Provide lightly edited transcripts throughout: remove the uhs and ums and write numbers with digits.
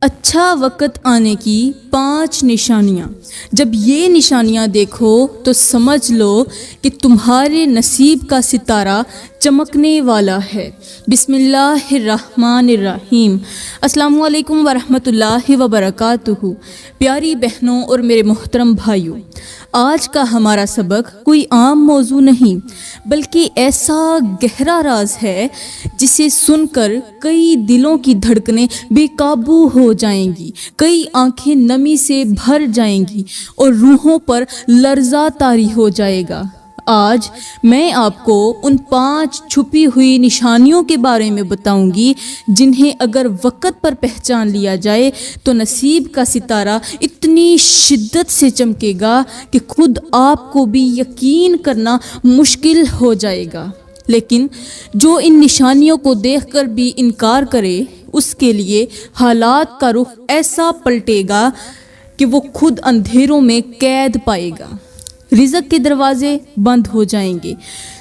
اچھا وقت آنے کی 5 نشانیاں۔ جب یہ نشانیاں دیکھو تو سمجھ لو کہ تمہارے نصیب کا ستارہ چمکنے والا ہے۔ بسم اللہ الرحمن الرحیم۔ السلام علیکم ورحمۃ اللہ وبرکاتہ۔ پیاری بہنوں اور میرے محترم بھائیوں، آج کا ہمارا سبق کوئی عام موضوع نہیں بلکہ ایسا گہرا راز ہے جسے سن کر کئی دلوں کی دھڑکنیں بے قابو ہو جائیں گی، کئی آنکھیں نمی سے بھر جائیں گی اور روحوں پر لرزہ طاری ہو جائے گا۔ آج میں آپ کو ان 5 چھپی ہوئی نشانیوں کے بارے میں بتاؤں گی جنہیں اگر وقت پر پہچان لیا جائے تو نصیب کا ستارہ اتنی شدت سے چمکے گا کہ خود آپ کو بھی یقین کرنا مشکل ہو جائے گا۔ لیکن جو ان نشانیوں کو دیکھ کر بھی انکار کرے اس کے لیے حالات کا رخ ایسا پلٹے گا کہ وہ خود اندھیروں میں قید پائے گا۔ رزق کے دروازے بند ہو جائیں گے،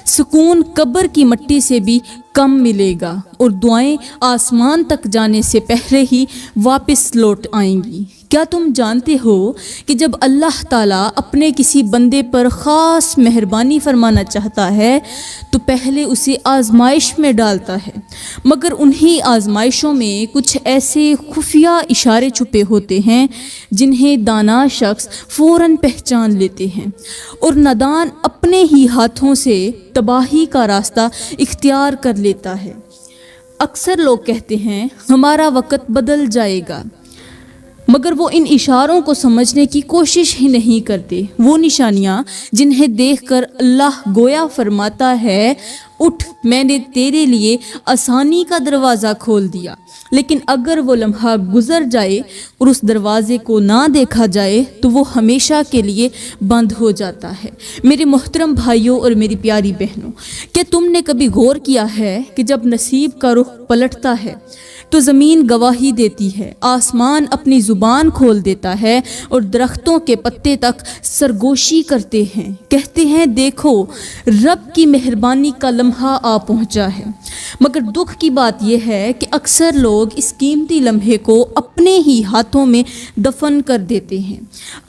سکون قبر کی مٹی سے بھی کم ملے گا اور دعائیں آسمان تک جانے سے پہلے ہی واپس لوٹ آئیں گی۔ کیا تم جانتے ہو کہ جب اللہ تعالیٰ اپنے کسی بندے پر خاص مہربانی فرمانا چاہتا ہے تو پہلے اسے آزمائش میں ڈالتا ہے، مگر انہی آزمائشوں میں کچھ ایسے خفیہ اشارے چھپے ہوتے ہیں جنہیں دانا شخص فوراً پہچان لیتے ہیں اور نادان اپنے ہی ہاتھوں سے تباہی کا راستہ اختیار کر لیتا ہے۔ اکثر لوگ کہتے ہیں ہمارا وقت بدل جائے گا، مگر وہ ان اشاروں کو سمجھنے کی کوشش ہی نہیں کرتے۔ وہ نشانیاں جنہیں دیکھ کر اللہ گویا فرماتا ہے اٹھ، میں نے تیرے لیے آسانی کا دروازہ کھول دیا، لیکن اگر وہ لمحہ گزر جائے اور اس دروازے کو نہ دیکھا جائے تو وہ ہمیشہ کے لیے بند ہو جاتا ہے۔ میرے محترم بھائیوں اور میری پیاری بہنوں، کیا تم نے کبھی غور کیا ہے کہ جب نصیب کا رخ پلٹتا ہے تو زمین گواہی دیتی ہے، آسمان اپنی زبان کھول دیتا ہے اور درختوں کے پتے تک سرگوشی کرتے ہیں، کہتے ہیں دیکھو رب کی مہربانی کا لمحہ آ پہنچا ہے۔ مگر دکھ کی بات یہ ہے کہ اکثر لوگ اس قیمتی لمحے کو اپنے ہی ہاتھوں میں دفن کر دیتے ہیں۔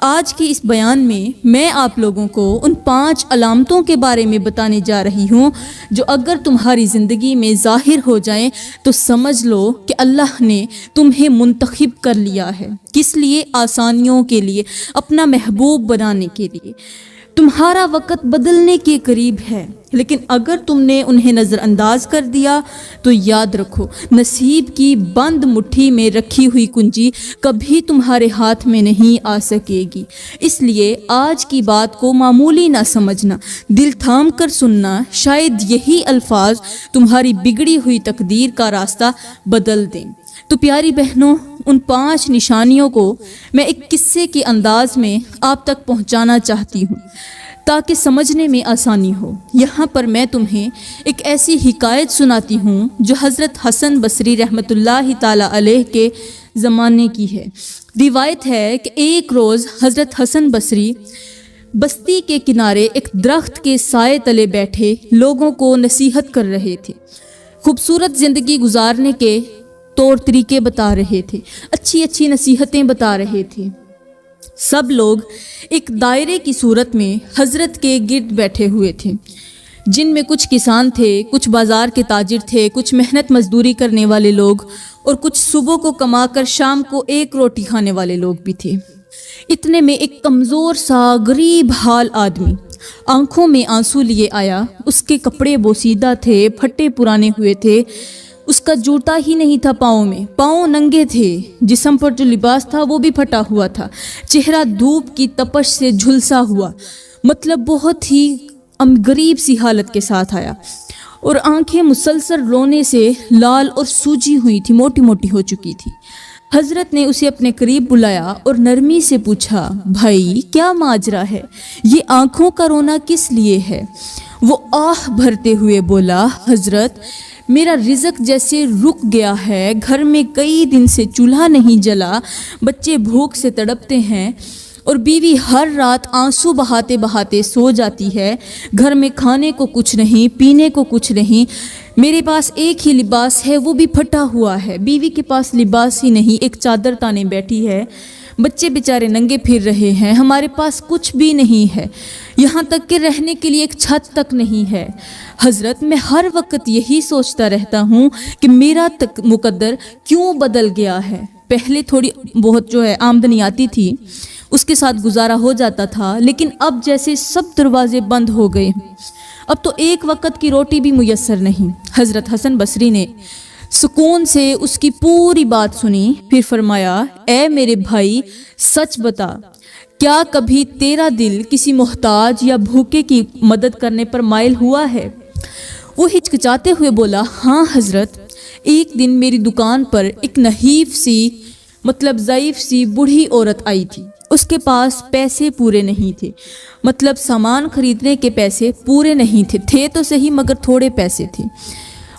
آج کے اس بیان میں آپ لوگوں کو ان 5 علامتوں کے بارے میں بتانے جا رہی ہوں جو اگر تمہاری زندگی میں ظاہر ہو جائیں تو سمجھ لو کہ اللہ نے تمہیں منتخب کر لیا ہے۔ کس لیے؟ آسانیوں کے لیے، اپنا محبوب بنانے کے لیے۔ تمہارا وقت بدلنے کے قریب ہے، لیکن اگر تم نے انہیں نظر انداز کر دیا تو یاد رکھو نصیب کی بند مٹھی میں رکھی ہوئی کنجی کبھی تمہارے ہاتھ میں نہیں آ سکے گی۔ اس لیے آج کی بات کو معمولی نہ سمجھنا، دل تھام کر سننا، شاید یہی الفاظ تمہاری بگڑی ہوئی تقدیر کا راستہ بدل دیں۔ تو پیاری بہنوں، ان 5 نشانیوں کو میں ایک قصے کے انداز میں آپ تک پہنچانا چاہتی ہوں تاکہ سمجھنے میں آسانی ہو۔ یہاں پر میں تمہیں ایک ایسی حکایت سناتی ہوں جو حضرت حسن بصری رحمۃ اللہ تعالی علیہ کے زمانے کی ہے۔ روایت ہے کہ ایک روز حضرت حسن بصری بستی کے کنارے ایک درخت کے سائے تلے بیٹھے لوگوں کو نصیحت کر رہے تھے، خوبصورت زندگی گزارنے کے طور طریقے بتا رہے تھے، اچھی نصیحتیں بتا رہے تھے۔ سب لوگ ایک دائرے کی صورت میں حضرت کے گرد بیٹھے ہوئے تھے، جن میں کچھ کسان تھے، کچھ بازار کے تاجر تھے، کچھ محنت مزدوری کرنے والے لوگ اور کچھ صبح کو کما کر شام کو ایک روٹی کھانے والے لوگ بھی تھے۔ اتنے میں ایک کمزور سا غریب حال آدمی آنکھوں میں آنسو لیے آیا۔ اس کے کپڑے بوسیدہ تھے، پھٹے پرانے ہوئے تھے، اس کا جوتا ہی نہیں تھا پاؤں میں، پاؤں ننگے تھے، جسم پر جو لباس تھا وہ بھی پھٹا ہوا تھا، چہرہ دھوپ کی تپش سے جھلسا ہوا، مطلب بہت ہی غریب سی حالت کے ساتھ آیا اور آنکھیں مسلسل رونے سے لال اور سوجی ہوئی تھی، موٹی موٹی ہو چکی تھی۔ حضرت نے اسے اپنے قریب بلایا اور نرمی سے پوچھا، بھائی کیا ماجرا ہے؟ یہ آنکھوں کا رونا کس لیے ہے؟ وہ آہ بھرتے ہوئے بولا، حضرت میرا رزق جیسے رک گیا ہے، گھر میں کئی دن سے چولہا نہیں جلا، بچے بھوک سے تڑپتے ہیں اور بیوی ہر رات آنسو بہاتے بہاتے سو جاتی ہے، گھر میں کھانے کو کچھ نہیں، پینے کو کچھ نہیں، میرے پاس ایک ہی لباس ہے، وہ بھی پھٹا ہوا ہے، بیوی کے پاس لباس ہی نہیں، ایک چادر تانے بیٹھی ہے، بچے بیچارے ننگے پھر رہے ہیں، ہمارے پاس کچھ بھی نہیں ہے، یہاں تک کہ رہنے کے لیے ایک چھت تک نہیں ہے۔ حضرت میں ہر وقت یہی سوچتا رہتا ہوں کہ میرا مقدر کیوں بدل گیا ہے۔ پہلے تھوڑی بہت آمدنی آتی تھی، اس کے ساتھ گزارا ہو جاتا تھا، لیکن اب جیسے سب دروازے بند ہو گئے، اب تو ایک وقت کی روٹی بھی میسر نہیں۔ حضرت حسن بصری نے سکون سے اس کی پوری بات سنی، پھر فرمایا، اے میرے بھائی، سچ بتا، کیا کبھی تیرا دل کسی محتاج یا بھوکے کی مدد کرنے پر مائل ہوا ہے؟ وہ ہچکچاتے ہوئے بولا، ہاں حضرت، ایک دن میری دکان پر ایک نحیف سی ضعیف سی بوڑھی عورت آئی تھی۔ اس کے پاس پیسے پورے نہیں تھے، سامان خریدنے کے پیسے پورے نہیں تھے تو صحیح مگر تھوڑے پیسے تھے۔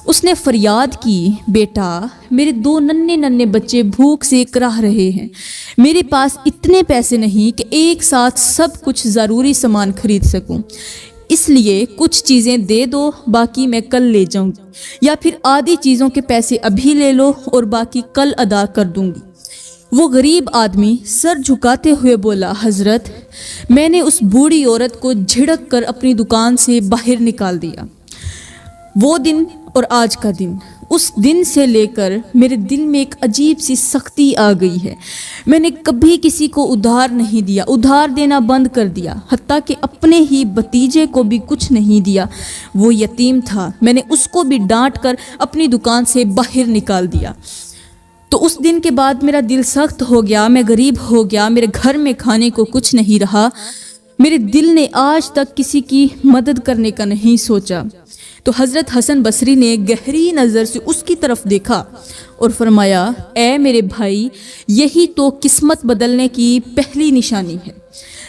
اس نے فریاد کی، بیٹا، میرے 2 ننھے بچے بھوک سے کراہ رہے ہیں، میرے پاس اتنے پیسے نہیں کہ ایک ساتھ سب کچھ ضروری سامان خرید سکوں، اس لیے کچھ چیزیں دے دو، باقی میں کل لے جاؤں گی، یا پھر آدھی چیزوں کے پیسے ابھی لے لو اور باقی کل ادا کر دوں گی۔ وہ غریب آدمی سر جھکاتے ہوئے بولا، حضرت، میں نے اس بوڑھی عورت کو جھڑک کر اپنی دکان سے باہر نکال دیا۔ وہ دن اور آج کا دن، اس دن سے لے کر میرے دل میں ایک عجیب سی سختی آ گئی ہے۔ میں نے کبھی کسی کو ادھار نہیں دیا، ادھار دینا بند کر دیا، حتیٰ کہ اپنے ہی بھتیجے کو بھی کچھ نہیں دیا۔ وہ یتیم تھا، میں نے اس کو بھی ڈانٹ کر اپنی دکان سے باہر نکال دیا۔ تو اس دن کے بعد میرا دل سخت ہو گیا، میں غریب ہو گیا، میرے گھر میں کھانے کو کچھ نہیں رہا، میرے دل نے آج تک کسی کی مدد کرنے کا نہیں سوچا۔ تو حضرت حسن بصری نے گہری نظر سے اس کی طرف دیکھا اور فرمایا، اے میرے بھائی، یہی تو قسمت بدلنے کی پہلی نشانی ہے۔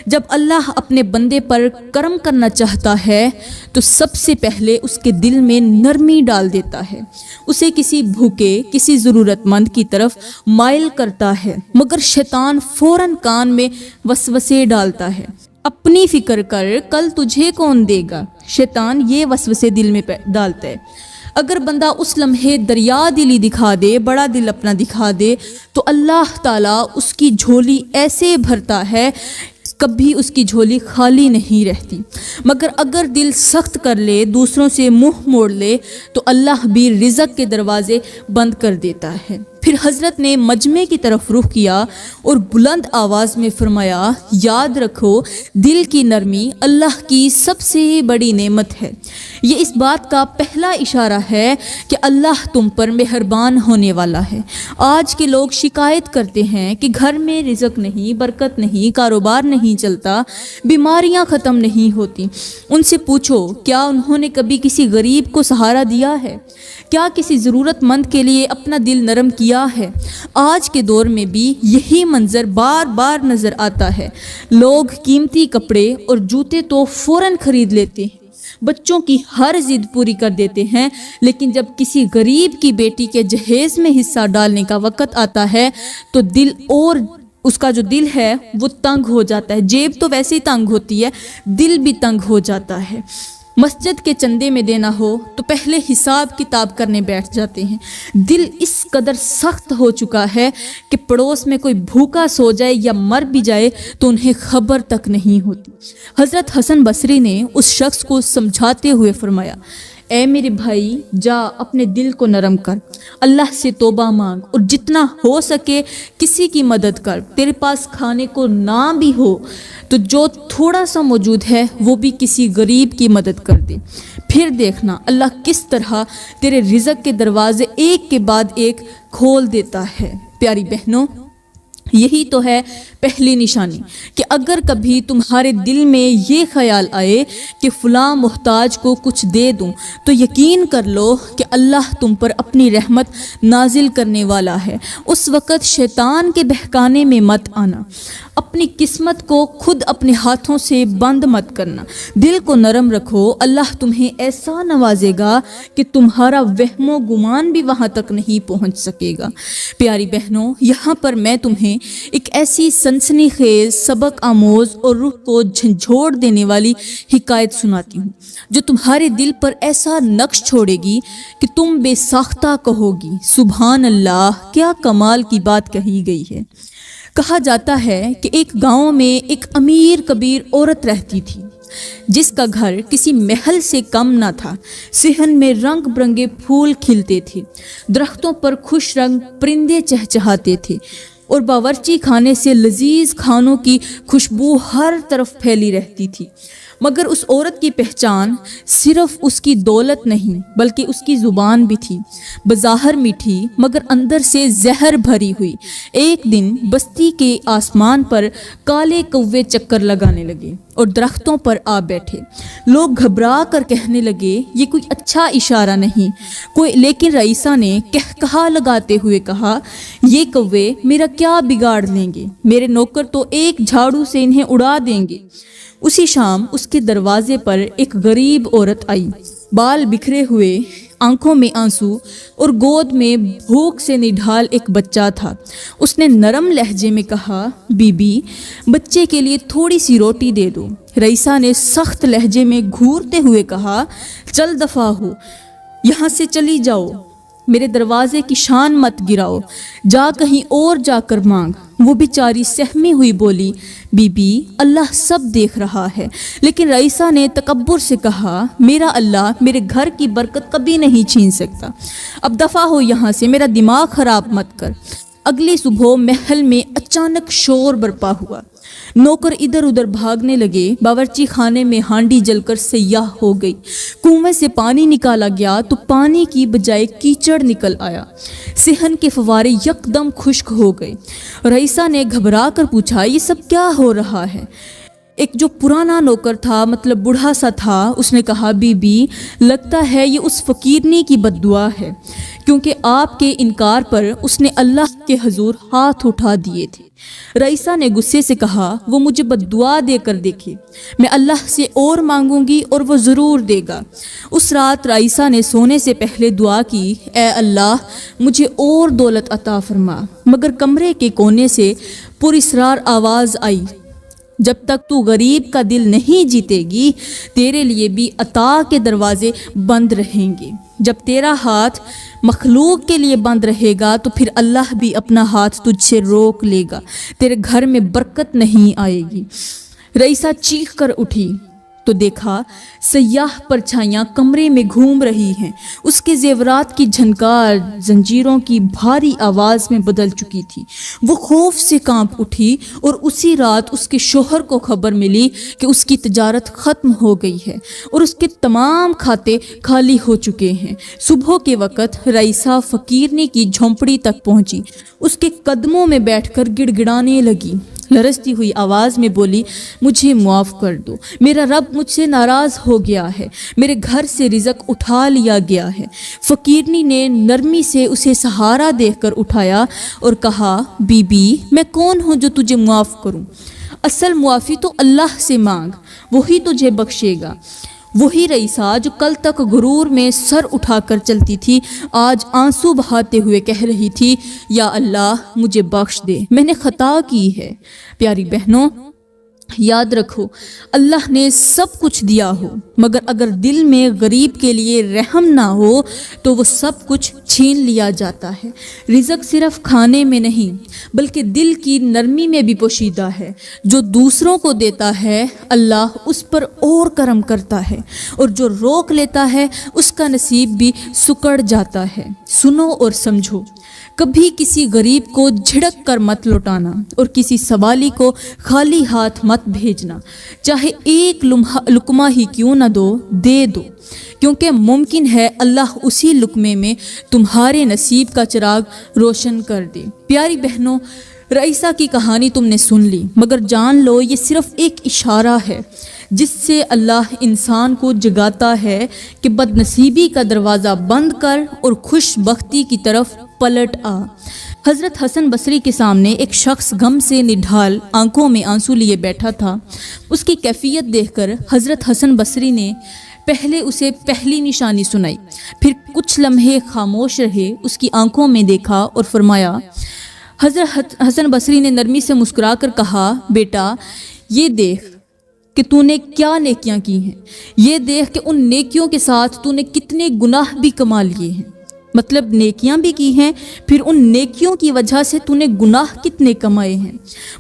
جب اللہ اپنے بندے پر کرم کرنا چاہتا ہے تو سب سے پہلے اس کے دل میں نرمی ڈال دیتا ہے، اسے کسی بھوکے، کسی ضرورت مند کی طرف مائل کرتا ہے، مگر شیطان فوراً کان میں وسوسے ڈالتا ہے، اپنی فکر کر، کل تجھے کون دے گا۔ شیطان یہ وسوسے دل میں ڈالتا ہے۔ اگر بندہ اس لمحے دریا دلی دکھا دے، بڑا دل اپنا دکھا دے، تو اللہ تعالیٰ اس کی جھولی ایسے بھرتا ہے، کبھی اس کی جھولی خالی نہیں رہتی۔ مگر اگر دل سخت کر لے، دوسروں سے منہ موڑ لے، تو اللہ بھی رزق کے دروازے بند کر دیتا ہے۔ پھر حضرت نے مجمع کی طرف رخ کیا اور بلند آواز میں فرمایا، یاد رکھو، دل کی نرمی اللہ کی سب سے بڑی نعمت ہے۔ یہ اس بات کا پہلا اشارہ ہے کہ اللہ تم پر مہربان ہونے والا ہے۔ آج کے لوگ شکایت کرتے ہیں کہ گھر میں رزق نہیں، برکت نہیں، کاروبار نہیں چلتا، بیماریاں ختم نہیں ہوتی۔ ان سے پوچھو، کیا انہوں نے کبھی کسی غریب کو سہارا دیا ہے؟ کیا کسی ضرورت مند کے لیے اپنا دل نرم کیا ہے؟ آج کے دور میں بھی یہی منظر بار بار نظر آتا ہے۔ لوگ قیمتی کپڑے اور جوتے تو فوراً خرید لیتے ہیں، بچوں کی ہر ضد پوری کر دیتے ہیں، لیکن جب کسی غریب کی بیٹی کے جہیز میں حصہ ڈالنے کا وقت آتا ہے تو اس کا جو دل ہے وہ تنگ ہو جاتا ہے۔ جیب تو ویسے ہی تنگ ہوتی ہے، دل بھی تنگ ہو جاتا ہے۔ مسجد کے چندے میں دینا ہو تو پہلے حساب کتاب کرنے بیٹھ جاتے ہیں۔ دل اس قدر سخت ہو چکا ہے کہ پڑوس میں کوئی بھوکا سو جائے یا مر بھی جائے تو انہیں خبر تک نہیں ہوتی۔ حضرت حسن بصری نے اس شخص کو سمجھاتے ہوئے فرمایا، اے میرے بھائی، جا اپنے دل کو نرم کر، اللہ سے توبہ مانگ اور جتنا ہو سکے کسی کی مدد کر۔ تیرے پاس کھانے کو نہ بھی ہو تو جو تھوڑا سا موجود ہے وہ بھی کسی غریب کی مدد کر دے، پھر دیکھنا اللہ کس طرح تیرے رزق کے دروازے ایک کے بعد ایک کھول دیتا ہے۔ پیاری بہنوں، یہی تو ہے پہلی نشانی کہ اگر کبھی تمہارے دل میں یہ خیال آئے کہ فلاں محتاج کو کچھ دے دوں، تو یقین کر لو کہ اللہ تم پر اپنی رحمت نازل کرنے والا ہے۔ اس وقت شیطان کے بہکانے میں مت آنا، اپنی قسمت کو خود اپنے ہاتھوں سے بند مت کرنا، دل کو نرم رکھو، اللہ تمہیں ایسا نوازے گا کہ تمہارا وہم و گمان بھی وہاں تک نہیں پہنچ سکے گا۔ پیاری بہنوں، یہاں پر میں تمہیں ایک ایسی سنسنی خیز، سبق آموز اور روح کو جھنجھوڑ دینے والی حکایت سناتی ہوں جو تمہارے دل پر ایسا نقش چھوڑے گی کہ تم بے ساختہ کہو گی سبحان اللہ، کیا کمال کی بات کہی گئی ہے۔ کہا جاتا ہے کہ ایک گاؤں میں ایک امیر کبیر عورت رہتی تھی جس کا گھر کسی محل سے کم نہ تھا۔ صحن میں رنگ برنگے پھول کھلتے تھے، درختوں پر خوش رنگ پرندے چہچہاتے تھے اور باورچی خانے سے لذیذ کھانوں کی خوشبو ہر طرف پھیلی رہتی تھی۔ مگر اس عورت کی پہچان صرف اس کی دولت نہیں بلکہ اس کی زبان بھی تھی، بظاہر میٹھی مگر اندر سے زہر بھری ہوئی۔ ایک دن بستی کے آسمان پر کالے کوے چکر لگانے لگے اور درختوں پر آ بیٹھے۔ لوگ گھبرا کر کہنے لگے یہ کوئی اچھا اشارہ نہیں کوئی، لیکن رئیسہ نے کہا لگاتے ہوئے کہا یہ کوے میرا کیا بگاڑ لیں گے، میرے نوکر تو ایک جھاڑو سے انہیں اڑا دیں گے۔ اسی شام اس کے دروازے پر ایک غریب عورت آئی، بال بکھرے ہوئے، آنکھوں میں آنسو اور گود میں بھوک سے نڈھال ایک بچہ تھا۔ اس نے نرم لہجے میں کہا بی بی بچے کے لیے تھوڑی سی روٹی دے دو۔ رئیسہ نے سخت لہجے میں گھورتے ہوئے کہا چل دفع ہو، یہاں سے چلی جاؤ، میرے دروازے کی شان مت گراؤ، جا کہیں اور جا کر مانگ۔ وہ بیچاری سہمی ہوئی بولی بی بی اللہ سب دیکھ رہا ہے، لیکن رئیسہ نے تکبر سے کہا میرا اللہ میرے گھر کی برکت کبھی نہیں چھین سکتا، اب دفع ہو یہاں سے، میرا دماغ خراب مت کر۔ اگلی صبح محل میں اچانک شور برپا ہوا، نوکر ادھر ادھر بھاگنے لگے، باورچی خانے میں ہانڈی جل کر سیاہ ہو گئی، کنویں سے پانی نکالا گیا تو پانی کی بجائے کیچڑ نکل آیا، صحن کے فوارے یکدم خشک ہو گئے۔ رئیسہ نے گھبرا کر پوچھا یہ سب کیا ہو رہا ہے؟ ایک جو پرانا نوکر تھا، مطلب بوڑھا سا تھا، اس نے کہا بی بی لگتا ہے یہ اس فقیرنی کی بد دعا ہے، کیونکہ آپ کے انکار پر اس نے اللہ کے حضور ہاتھ اٹھا دیے تھے۔ رئیسہ نے غصے سے کہا وہ مجھے بد دعا دے کر دیکھے، میں اللہ سے اور مانگوں گی اور وہ ضرور دے گا۔ اس رات رئیسہ نے سونے سے پہلے دعا کی اے اللہ مجھے اور دولت عطا فرما، مگر کمرے کے کونے سے پراسرار آواز آئی جب تک تو غریب کا دل نہیں جیتے گی تیرے لیے بھی عطا کے دروازے بند رہیں گے۔ جب تیرا ہاتھ مخلوق کے لیے بند رہے گا تو پھر اللہ بھی اپنا ہاتھ تجھ سے روک لے گا، تیرے گھر میں برکت نہیں آئے گی۔ رئیسہ چیخ کر اٹھی تو دیکھا سیاہ پرچھائیاں کمرے میں گھوم رہی ہیں، اس کے زیورات کی جھنکار زنجیروں کی بھاری آواز میں بدل چکی تھی۔ وہ خوف سے کانپ اٹھی اور اسی رات اس کے شوہر کو خبر ملی کہ اس کی تجارت ختم ہو گئی ہے اور اس کے تمام کھاتے خالی ہو چکے ہیں۔ صبح کے وقت رئیسہ فقیرنی کی جھونپڑی تک پہنچی، اس کے قدموں میں بیٹھ کر گڑ گڑانے لگی، لرزتی ہوئی آواز میں بولی مجھے معاف کر دو، میرا رب مجھ سے ناراض ہو گیا ہے، میرے گھر سے رزق اٹھا لیا گیا ہے۔ فقیرنی نے نرمی سے اسے سہارا دے کر اٹھایا اور کہا بی بی میں کون ہوں جو تجھے معاف کروں، اصل معافی تو اللہ سے مانگ، وہی تجھے بخشے گا۔ وہی رئیسہ جو کل تک غرور میں سر اٹھا کر چلتی تھی آج آنسو بہاتے ہوئے کہہ رہی تھی یا اللہ مجھے بخش دے، میں نے خطا کی ہے۔ پیاری بہنوں یاد رکھو اللہ نے سب کچھ دیا ہو مگر اگر دل میں غریب کے لیے رحم نہ ہو تو وہ سب کچھ چھین لیا جاتا ہے۔ رزق صرف کھانے میں نہیں بلکہ دل کی نرمی میں بھی پوشیدہ ہے، جو دوسروں کو دیتا ہے اللہ اس پر اور کرم کرتا ہے اور جو روک لیتا ہے اس کا نصیب بھی سکڑ جاتا ہے۔ سنو اور سمجھو، کبھی کسی غریب کو جھڑک کر مت لوٹانا اور کسی سوالی کو خالی ہاتھ مت بھیجنا، چاہے ایک لقمہ ہی کیوں نہ دے دو، کیونکہ ممکن ہے اللہ اسی لقمے میں تمہارے نصیب کا چراغ روشن کر دے۔ پیاری بہنوں رئیسہ کی کہانی تم نے سن لی، مگر جان لو یہ صرف ایک اشارہ ہے جس سے اللہ انسان کو جگاتا ہے کہ بد نصیبی کا دروازہ بند کر اور خوش بختی کی طرف پلٹ آ۔ حضرت حسن بصری کے سامنے ایک شخص غم سے نڈھال آنکھوں میں آنسو لیے بیٹھا تھا۔ اس کی کیفیت دیکھ کر حضرت حسن بصری نے پہلے اسے پہلی نشانی سنائی، پھر کچھ لمحے خاموش رہے، اس کی آنکھوں میں دیکھا اور فرمایا حضرت حسن بصری نے نرمی سے مسکرا کر کہا، بیٹا یہ دیکھ کہ تو نے کیا نیکیاں کی ہیں، یہ دیکھ کہ ان نیکیوں کے ساتھ تو نے کتنے گناہ بھی کما لیے ہیں۔ مطلب نیکیاں بھی کی ہیں، پھر ان نیکیوں کی وجہ سے تو نے گناہ کتنے کمائے ہیں۔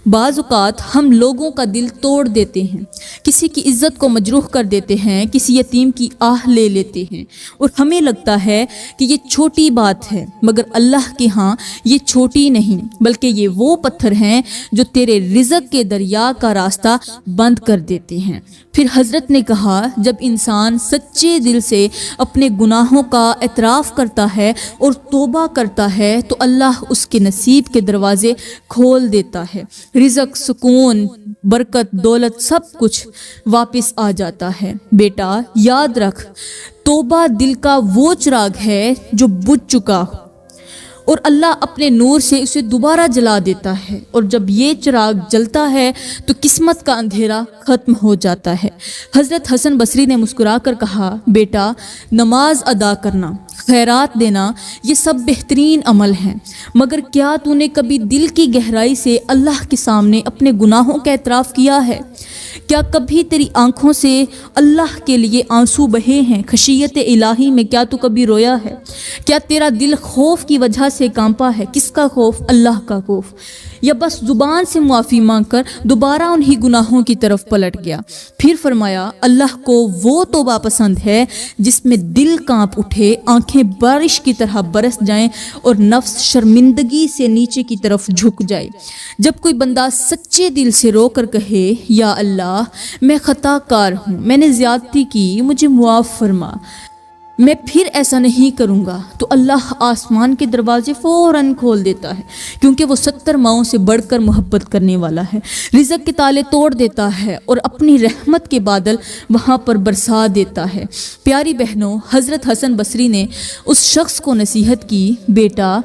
بعض اوقات ہم لوگوں کا دل توڑ دیتے ہیں، کسی کی عزت کو مجروح کر دیتے ہیں، کسی یتیم کی آہ لے لیتے ہیں، اور ہمیں لگتا ہے کہ یہ چھوٹی بات ہے، مگر اللہ کے ہاں یہ چھوٹی نہیں، بلکہ یہ وہ پتھر ہیں جو تیرے رزق کے دریا کا راستہ بند کر دیتے ہیں۔ پھر حضرت نے کہا، جب انسان سچے دل سے اپنے گناہوں کا اعتراف کرتا ہے اور توبہ کرتا ہے تو اللہ اس کے نصیب کے دروازے کھول دیتا ہے، رزق، سکون، برکت، دولت، سب کچھ واپس آ جاتا ہے۔ بیٹا یاد رکھ، توبہ دل کا وہ چراغ ہے جو بجھ چکا ہو، اور اللہ اپنے نور سے اسے دوبارہ جلا دیتا ہے، اور جب یہ چراغ جلتا ہے تو قسمت کا اندھیرا ختم ہو جاتا ہے۔ حضرت حسن بصری نے مسکرا کر کہا، بیٹا نماز ادا کرنا، خیرات دینا، یہ سب بہترین عمل ہیں، مگر کیا تو نے کبھی دل کی گہرائی سے اللہ کے سامنے اپنے گناہوں کا اعتراف کیا ہے؟ کیا کبھی تیری آنکھوں سے اللہ کے لیے آنسو بہے ہیں؟ خشیت الہی میں کیا تو کبھی رویا ہے؟ کیا تیرا دل خوف کی وجہ سے کانپا ہے؟ کس کا خوف؟ اللہ کا خوف؟ یا بس زبان سے معافی مانگ کر دوبارہ انہی گناہوں کی طرف پلٹ گیا؟ پھر فرمایا، اللہ کو وہ توبہ پسند ہے جس میں دل کانپ اٹھے، آنکھیں بارش کی طرح برس جائیں اور نفس شرمندگی سے نیچے کی طرف جھک جائے۔ جب کوئی بندہ سچے دل سے رو کر کہے، یا اللہ میں خطا کار ہوں، میں نے زیادتی کی، مجھے معاف فرما، میں پھر ایسا نہیں کروں گا، تو اللہ آسمان کے دروازے فوراً کھول دیتا ہے، کیونکہ وہ 70 ماؤں سے بڑھ کر محبت کرنے والا ہے۔ رزق کے تالے توڑ دیتا ہے اور اپنی رحمت کے بادل وہاں پر برسا دیتا ہے۔ پیاری بہنوں، حضرت حسن بصری نے اس شخص کو نصیحت کی، بیٹا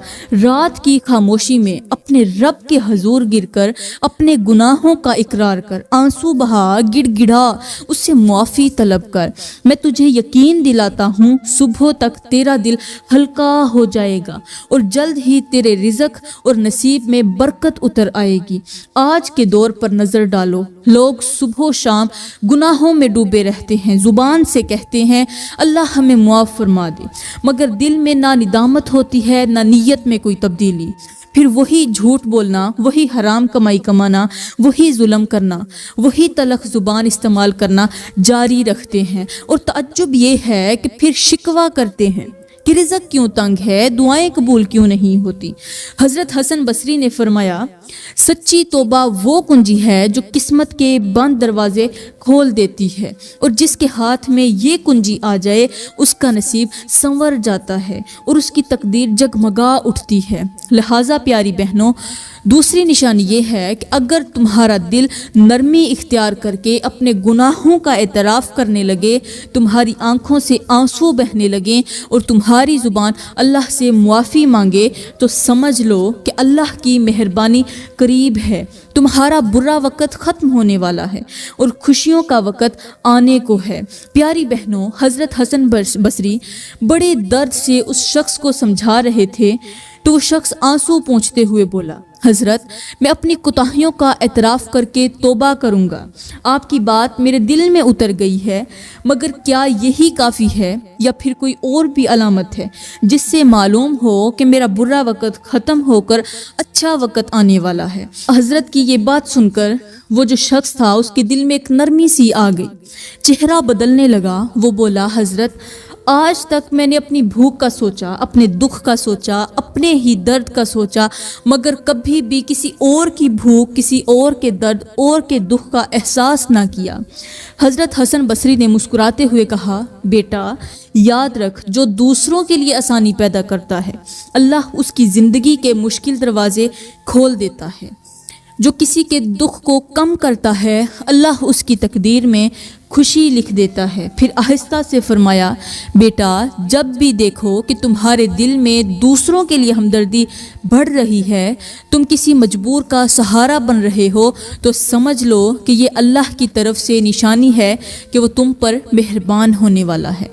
رات کی خاموشی میں اپنے رب کے حضور گر کر اپنے گناہوں کا اقرار کر، آنسو بہا، گڑ گڑا، اس سے معافی طلب کر۔ میں تجھے یقین دلاتا ہوں صبح تک تیرا دل ہلکا ہو جائے گا اور جلد ہی تیرے رزق اور نصیب میں برکت اتر آئے گی۔ آج کے دور پر نظر ڈالو، لوگ صبح و شام گناہوں میں ڈوبے رہتے ہیں، زبان سے کہتے ہیں اللہ ہمیں معاف فرما دے، مگر دل میں نہ ندامت ہوتی ہے، نہ نیت میں کوئی تبدیلی۔ پھر وہی جھوٹ بولنا، وہی حرام کمائی کمانا، وہی ظلم کرنا، وہی تلخ زبان استعمال کرنا جاری رکھتے ہیں، اور تعجب یہ ہے کہ پھر شکوہ کرتے ہیں کہ رزق کیوں تنگ ہے، دعائیں قبول کیوں نہیں ہوتی۔ حضرت حسن بصری نے فرمایا، سچی توبہ وہ کنجی ہے جو قسمت کے بند دروازے کھول دیتی ہے، اور جس کے ہاتھ میں یہ کنجی آ جائے اس کا نصیب سنور جاتا ہے اور اس کی تقدیر جگمگا اٹھتی ہے۔ لہٰذا پیاری بہنوں، دوسری نشانی یہ ہے کہ اگر تمہارا دل نرمی اختیار کر کے اپنے گناہوں کا اعتراف کرنے لگے، تمہاری آنکھوں سے آنسو بہنے لگیں اور تمہاری زبان اللہ سے معافی مانگے، تو سمجھ لو کہ اللہ کی مہربانی قریب ہے، تمہارا برا وقت ختم ہونے والا ہے اور خوشیوں کا وقت آنے کو ہے۔ پیاری بہنوں، حضرت حسن بصری بڑے درد سے اس شخص کو سمجھا رہے تھے تو وہ شخص آنسو پونچھتے ہوئے بولا، حضرت میں اپنی کوتاہیوں کا اعتراف کر کے توبہ کروں گا، آپ کی بات میرے دل میں اتر گئی ہے، مگر کیا یہی کافی ہے یا پھر کوئی اور بھی علامت ہے جس سے معلوم ہو کہ میرا برا وقت ختم ہو کر اچھا وقت آنے والا ہے؟ حضرت کی یہ بات سن کر وہ جو شخص تھا اس کے دل میں ایک نرمی سی آ گئی، چہرہ بدلنے لگا۔ وہ بولا، حضرت آج تک میں نے اپنی بھوک کا سوچا، اپنے دکھ کا سوچا، اپنے ہی درد کا سوچا، مگر کبھی بھی کسی اور کی بھوک، کسی اور کے درد اور کے دکھ کا احساس نہ کیا۔ حضرت حسن بصری نے مسکراتے ہوئے کہا، بیٹا یاد رکھ، جو دوسروں کے لیے آسانی پیدا کرتا ہے اللہ اس کی زندگی کے مشکل دروازے کھول دیتا ہے، جو کسی کے دکھ کو کم کرتا ہے اللہ اس کی تقدیر میں خوشی لکھ دیتا ہے۔ پھر آہستہ سے فرمایا، بیٹا جب بھی دیکھو کہ تمہارے دل میں دوسروں کے لیے ہمدردی بڑھ رہی ہے، تم کسی مجبور کا سہارا بن رہے ہو، تو سمجھ لو کہ یہ اللہ کی طرف سے نشانی ہے کہ وہ تم پر مہربان ہونے والا ہے،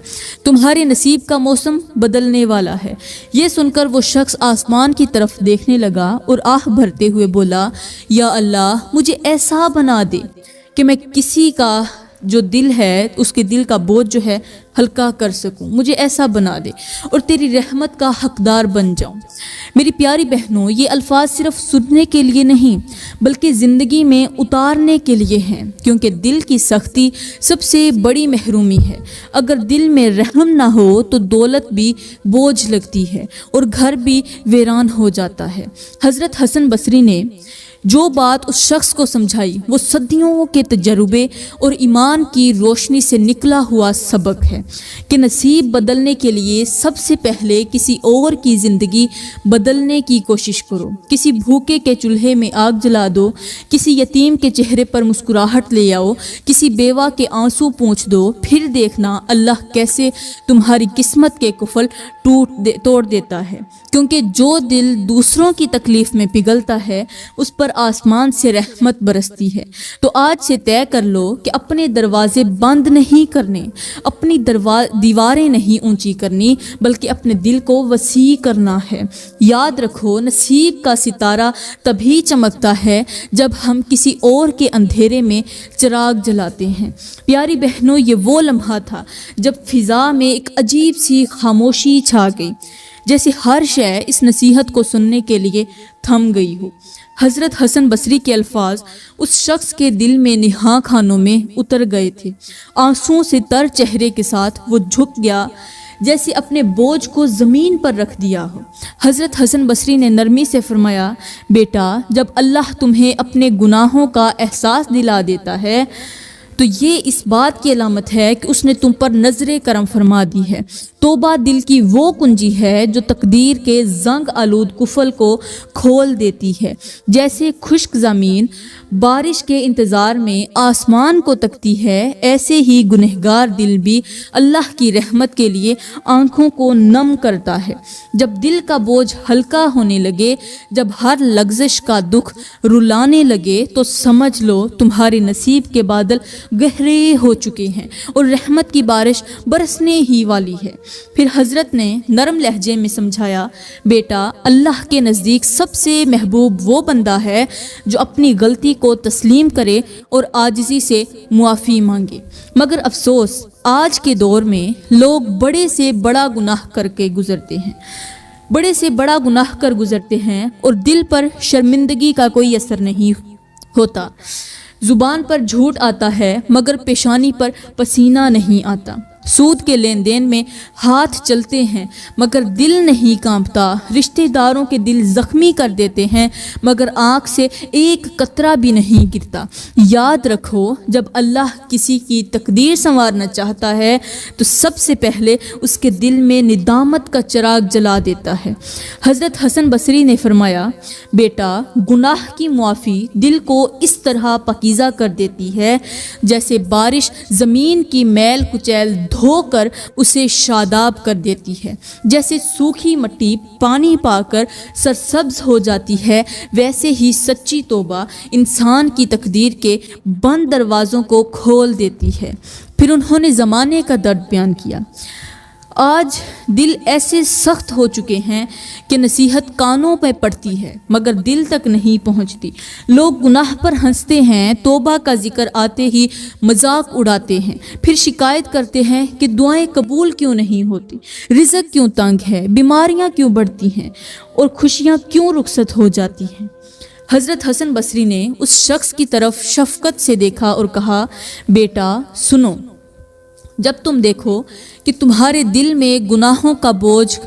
تمہارے نصیب کا موسم بدلنے والا ہے۔ یہ سن کر وہ شخص آسمان کی طرف دیکھنے لگا اور آہ بھرتے ہوئے بولا، یا اللہ مجھے ایسا بنا دے کہ میں کسی کا جو دل ہے اس کے دل کا بوجھ جو ہے ہلکا کر سکوں، مجھے ایسا بنا دے اور تیری رحمت کا حقدار بن جاؤں۔ میری پیاری بہنوں، یہ الفاظ صرف سننے کے لیے نہیں بلکہ زندگی میں اتارنے کے لیے ہیں، کیونکہ دل کی سختی سب سے بڑی محرومی ہے۔ اگر دل میں رحم نہ ہو تو دولت بھی بوجھ لگتی ہے اور گھر بھی ویران ہو جاتا ہے۔ حضرت حسن بصری نے جو بات اس شخص کو سمجھائی وہ صدیوں کے تجربے اور ایمان کی روشنی سے نکلا ہوا سبق ہے کہ نصیب بدلنے کے لیے سب سے پہلے کسی اور کی زندگی بدلنے کی کوشش کرو۔ کسی بھوکے کے چولہے میں آگ جلا دو، کسی یتیم کے چہرے پر مسکراہٹ لے آؤ، کسی بیوہ کے آنسو پونچھ دو، پھر دیکھنا اللہ کیسے تمہاری قسمت کے قفل توڑ دیتا ہے، کیونکہ جو دل دوسروں کی تکلیف میں پگھلتا ہے اس پر آسمان سے رحمت برستی ہے۔ تو آج سے طے کر لو کہ اپنے دروازے بند نہیں کرنے، اپنی دیواریں نہیں اونچی کرنی، بلکہ اپنے دل کو وسیع کرنا ہے۔ یاد رکھو، نصیب کا ستارہ تبھی چمکتا ہے جب ہم کسی اور کے اندھیرے میں چراغ جلاتے ہیں۔ پیاری بہنوں، یہ وہ لمحہ تھا جب فضا میں ایک عجیب سی خاموشی چھا گئی، جیسے ہر شے اس نصیحت کو سننے کے لیے تھم گئی ہو۔ حضرت حسن بصری کے الفاظ اس شخص کے دل میں نہا خانوں میں اتر گئے تھے۔ آنسوؤں سے تر چہرے کے ساتھ وہ جھک گیا، جیسے اپنے بوجھ کو زمین پر رکھ دیا ہو۔ حضرت حسن بصری نے نرمی سے فرمایا، بیٹا جب اللہ تمہیں اپنے گناہوں کا احساس دلا دیتا ہے تو یہ اس بات کی علامت ہے کہ اس نے تم پر نظر کرم فرما دی ہے۔ توبہ دل کی وہ کنجی ہے جو تقدیر کے زنگ آلود قفل کو کھول دیتی ہے۔ جیسے خشک زمین بارش کے انتظار میں آسمان کو تکتی ہے، ایسے ہی گنہگار دل بھی اللہ کی رحمت کے لیے آنکھوں کو نم کرتا ہے۔ جب دل کا بوجھ ہلکا ہونے لگے، جب ہر لغزش کا دکھ رلانے لگے، تو سمجھ لو تمہارے نصیب کے بادل گہرے ہو چکے ہیں اور رحمت کی بارش برسنے ہی والی ہے۔ پھر حضرت نے نرم لہجے میں سمجھایا، بیٹا اللہ کے نزدیک سب سے محبوب وہ بندہ ہے جو اپنی غلطی کو تسلیم کرے اور عاجزی سے معافی مانگے۔ مگر افسوس، آج کے دور میں لوگ بڑے سے بڑا گناہ کر کے گزرتے ہیں، بڑے سے بڑا گناہ کر گزرتے ہیں اور دل پر شرمندگی کا کوئی اثر نہیں ہوتا۔ زبان پر جھوٹ آتا ہے مگر پیشانی پر پسینہ نہیں آتا۔ سود کے لین دین میں ہاتھ چلتے ہیں مگر دل نہیں کانپتا۔ رشتہ داروں کے دل زخمی کر دیتے ہیں مگر آنکھ سے ایک قطرہ بھی نہیں گرتا۔ یاد رکھو، جب اللہ کسی کی تقدیر سنوارنا چاہتا ہے تو سب سے پہلے اس کے دل میں ندامت کا چراغ جلا دیتا ہے۔ حضرت حسن بصری نے فرمایا، بیٹا گناہ کی معافی دل کو اس طرح پاکیزہ کر دیتی ہے جیسے بارش زمین کی میل کچیل دھو کر اسے شاداب کر دیتی ہے۔ جیسے سوکھی مٹی پانی پا کر سرسبز ہو جاتی ہے، ویسے ہی سچی توبہ انسان کی تقدیر کے بند دروازوں کو کھول دیتی ہے۔ پھر انہوں نے زمانے کا درد بیان کیا۔ آج دل ایسے سخت ہو چکے ہیں کہ نصیحت کانوں پہ پڑتی ہے مگر دل تک نہیں پہنچتی۔ لوگ گناہ پر ہنستے ہیں، توبہ کا ذکر آتے ہی مذاق اڑاتے ہیں، پھر شکایت کرتے ہیں کہ دعائیں قبول کیوں نہیں ہوتی، رزق کیوں تنگ ہے، بیماریاں کیوں بڑھتی ہیں اور خوشیاں کیوں رخصت ہو جاتی ہیں۔ حضرت حسن بصری نے اس شخص کی طرف شفقت سے دیکھا اور کہا، بیٹا سنو، جب تم دیکھو کہ تمہارے دل میں گناہوں کا بوجھ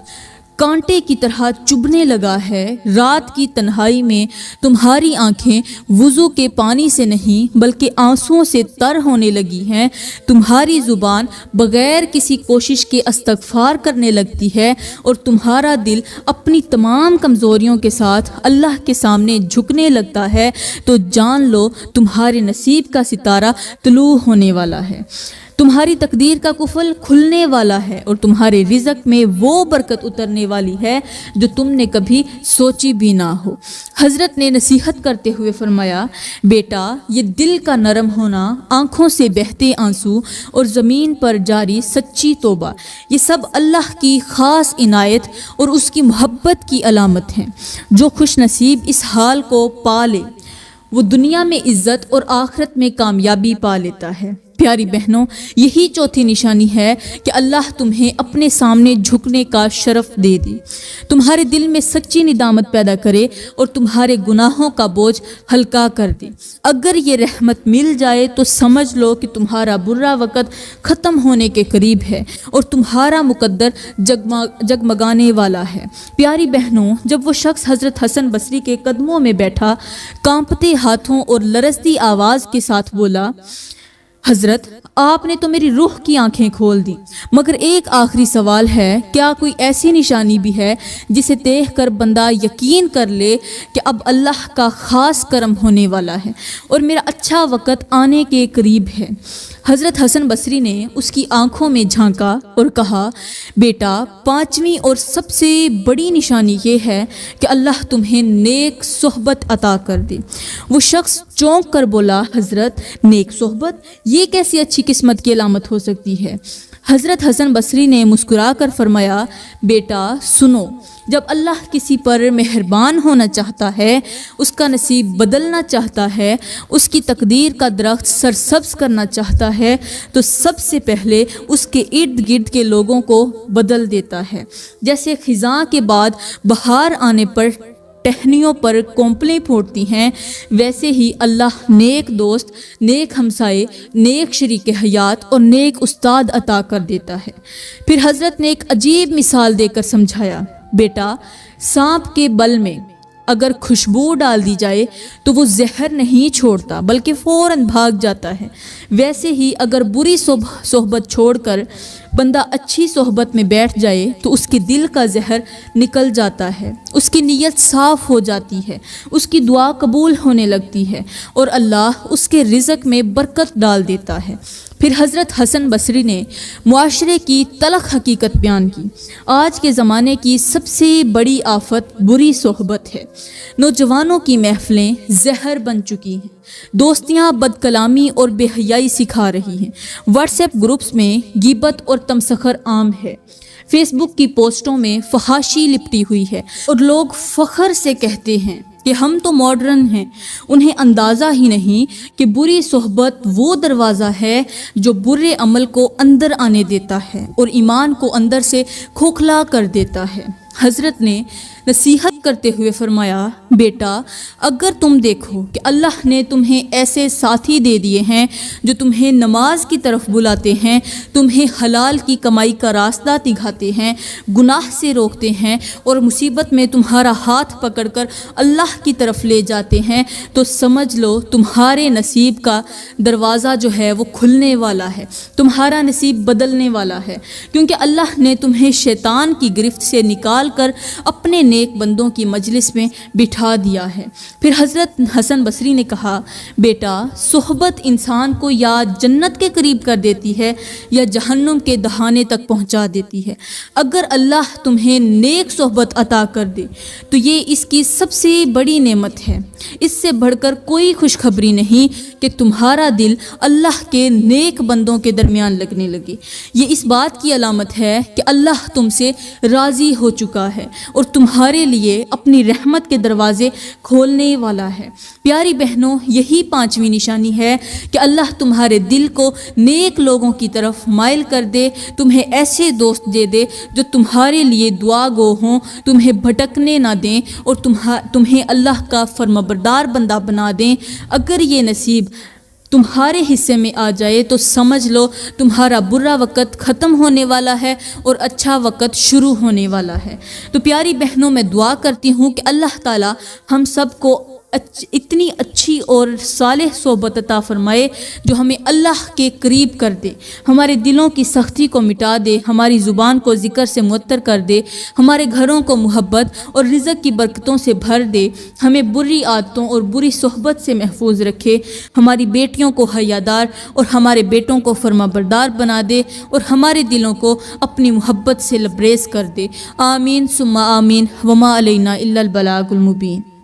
کانٹے کی طرح چبھنے لگا ہے۔ رات کی تنہائی میں تمہاری آنکھیں وضو کے پانی سے نہیں بلکہ آنسوؤں سے تر ہونے لگی ہیں۔ تمہاری زبان بغیر کسی کوشش کے استغفار کرنے لگتی ہے اور تمہارا دل اپنی تمام کمزوریوں کے ساتھ اللہ کے سامنے جھکنے لگتا ہے، تو جان لو تمہارے نصیب کا ستارہ طلوع ہونے والا ہے، تمہاری تقدیر کا قفل کھلنے والا ہے اور تمہارے رزق میں وہ برکت اترنے والی ہے جو تم نے کبھی سوچی بھی نہ ہو۔ حضرت نے نصیحت کرتے ہوئے فرمایا، بیٹا، یہ دل کا نرم ہونا، آنکھوں سے بہتے آنسو اور زمین پر جاری سچی توبہ، یہ سب اللہ کی خاص عنایت اور اس کی محبت کی علامت ہیں۔ جو خوش نصیب اس حال کو پا لے وہ دنیا میں عزت اور آخرت میں کامیابی پا لیتا ہے۔ پیاری بہنوں، یہی چوتھی نشانی ہے کہ اللہ تمہیں اپنے سامنے جھکنے کا شرف دے دے، تمہارے دل میں سچی ندامت پیدا کرے اور تمہارے گناہوں کا بوجھ ہلکا کر دے۔ اگر یہ رحمت مل جائے تو سمجھ لو کہ تمہارا برا وقت ختم ہونے کے قریب ہے اور تمہارا مقدر جگمگانے والا ہے۔ پیاری بہنوں، جب وہ شخص حضرت حسن بصری کے قدموں میں بیٹھا، کانپتے ہاتھوں اور لرزتی آواز کے ساتھ بولا، حضرت، آپ نے تو میری روح کی آنکھیں کھول دی، مگر ایک آخری سوال ہے، کیا کوئی ایسی نشانی بھی ہے جسے دیکھ کر بندہ یقین کر لے کہ اب اللہ کا خاص کرم ہونے والا ہے اور میرا اچھا وقت آنے کے قریب ہے؟ حضرت حسن بصری نے اس کی آنکھوں میں جھانکا اور کہا، بیٹا، پانچویں اور سب سے بڑی نشانی یہ ہے کہ اللہ تمہیں نیک صحبت عطا کر دے۔ وہ شخص چونک کر بولا، حضرت، نیک صحبت، یہ کیسی اچھی قسمت کی علامت ہو سکتی ہے؟ حضرت حسن بصری نے مسکرا کر فرمایا، بیٹا سنو، جب اللہ کسی پر مہربان ہونا چاہتا ہے، اس کا نصیب بدلنا چاہتا ہے، اس کی تقدیر کا درخت سرسبز کرنا چاہتا ہے، تو سب سے پہلے اس کے ارد گرد کے لوگوں کو بدل دیتا ہے۔ جیسے خزاں کے بعد بہار آنے پر ٹہنیوں پر کونپلیں پھوٹتی ہیں، ویسے ہی اللہ نیک دوست، نیک ہمسائے، نیک شریک حیات اور نیک استاد عطا کر دیتا ہے۔ پھر حضرت نے ایک عجیب مثال دے کر سمجھایا، بیٹا، سانپ کے بل میں اگر خوشبو ڈال دی جائے تو وہ زہر نہیں چھوڑتا بلکہ فوراً بھاگ جاتا ہے، ویسے ہی اگر بری صحبت چھوڑ کر بندہ اچھی صحبت میں بیٹھ جائے تو اس کے دل کا زہر نکل جاتا ہے، اس کی نیت صاف ہو جاتی ہے، اس کی دعا قبول ہونے لگتی ہے اور اللہ اس کے رزق میں برکت ڈال دیتا ہے۔ پھر حضرت حسن بصری نے معاشرے کی تلخ حقیقت بیان کی۔ آج کے زمانے کی سب سے بڑی آفت بری صحبت ہے۔ نوجوانوں کی محفلیں زہر بن چکی ہیں، دوستیاں بد کلامی اور بے حیائی سکھا رہی ہیں، واٹس ایپ گروپس میں غیبت اور تمسخر عام ہے، فیس بک کی پوسٹوں میں فحاشی لپٹی ہوئی ہے اور لوگ فخر سے کہتے ہیں کہ ہم تو ماڈرن ہیں۔ انہیں اندازہ ہی نہیں کہ بری صحبت وہ دروازہ ہے جو برے عمل کو اندر آنے دیتا ہے اور ایمان کو اندر سے کھوکھلا کر دیتا ہے۔ حضرت نے نصیحت کرتے ہوئے فرمایا، بیٹا، اگر تم دیکھو کہ اللہ نے تمہیں ایسے ساتھی دے دیے ہیں جو تمہیں نماز کی طرف بلاتے ہیں، تمہیں حلال کی کمائی کا راستہ دکھاتے ہیں، گناہ سے روکتے ہیں اور مصیبت میں تمہارا ہاتھ پکڑ کر اللہ کی طرف لے جاتے ہیں، تو سمجھ لو تمہارے نصیب کا دروازہ جو ہے وہ کھلنے والا ہے، تمہارا نصیب بدلنے والا ہے، کیونکہ اللہ نے تمہیں شیطان کی گرفت سے نکال کر اپنے نیک بندوں کی مجلس میں بٹھا دیا ہے۔ پھر حضرت حسن بصری نے کہا، بیٹا، صحبت انسان کو یا جنت کے قریب کر دیتی ہے یا جہنم کے دہانے تک پہنچا دیتی ہے۔ اگر اللہ تمہیں نیک صحبت عطا کر دے تو یہ اس کی سب سے بڑی نعمت ہے۔ اس سے بڑھ کر کوئی خوشخبری نہیں کہ تمہارا دل اللہ کے نیک بندوں کے درمیان لگنے لگے۔ یہ اس بات کی علامت ہے کہ اللہ تم سے راضی ہو چکا ہے اور تمہارے لیے اپنی رحمت کے دروازے کھولنے والا ہے۔ پیاری بہنوں، یہی پانچویں نشانی ہے کہ اللہ تمہارے دل کو نیک لوگوں کی طرف مائل کر دے، تمہیں ایسے دوست دے دے جو تمہارے لیے دعا گو ہوں، تمہیں بھٹکنے نہ دیں اور تمہیں اللہ کا فرمانبردار بندہ بنا دیں۔ اگر یہ نصیب تمہارے حصے میں آ جائے تو سمجھ لو تمہارا برا وقت ختم ہونے والا ہے اور اچھا وقت شروع ہونے والا ہے۔ تو پیاری بہنوں، میں دعا کرتی ہوں کہ اللہ تعالی ہم سب کو اتنی اچھی اور صالح صحبت عطا فرمائے جو ہمیں اللہ کے قریب کر دے، ہمارے دلوں کی سختی کو مٹا دے، ہماری زبان کو ذکر سے معطر کر دے، ہمارے گھروں کو محبت اور رزق کی برکتوں سے بھر دے، ہمیں بری عادتوں اور بری صحبت سے محفوظ رکھے، ہماری بیٹیوں کو حیادار اور ہمارے بیٹوں کو فرما بردار بنا دے اور ہمارے دلوں کو اپنی محبت سے لبریز کر دے۔ آمین ثم آمین، وما علینا الا البلاغ المبین۔